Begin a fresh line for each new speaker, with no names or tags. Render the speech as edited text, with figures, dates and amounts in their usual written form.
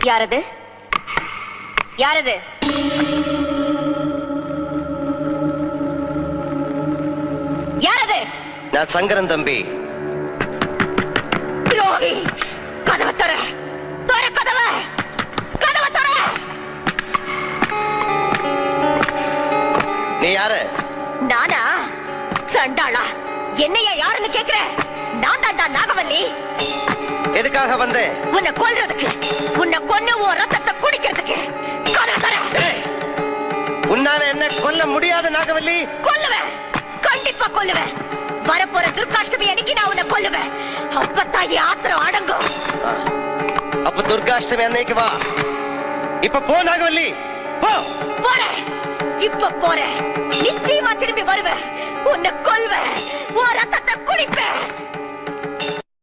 யாரது? யாரது? யாரது?
நான் சங்கரன் தம்பி.
துரோகி! கதவை தர! தர கதவை! கதவை தர!
நீ யாரு?
நானா? சண்டாளா! என்னையா யாருன்னு கேக்குற? நான் தாண்டா நாகவல்லி.
எதுக்காக வந்தே?
உன்னை கொல்றதுக்கு, உன்னை கொன்னு உன் ரத்தத்தை குடிக்கிறதுக்கு. கதவை தர!
உன்னால என்ன கொல்ல முடியாது நாகவல்லி?
கொல்லுவேன், கண்டிப்பா கொல்லுவேன். வரப்போற துர்காஷ்டமி அன்னைக்கு நான் உன்னை கொல்லுவேன். அப்பத்தான் என் ஆத்திரம் அடங்கும்.
அப்ப துர்காஷ்டமி அன்னைக்கு வா. இப்ப போ நாகவல்லி, போ.
போறேன், இப்ப போறேன். நிச்சயமா திரும்பி வருவேன். உன்னை கொல்வேன், உன் ரத்தத்தை குடிப்பேன்.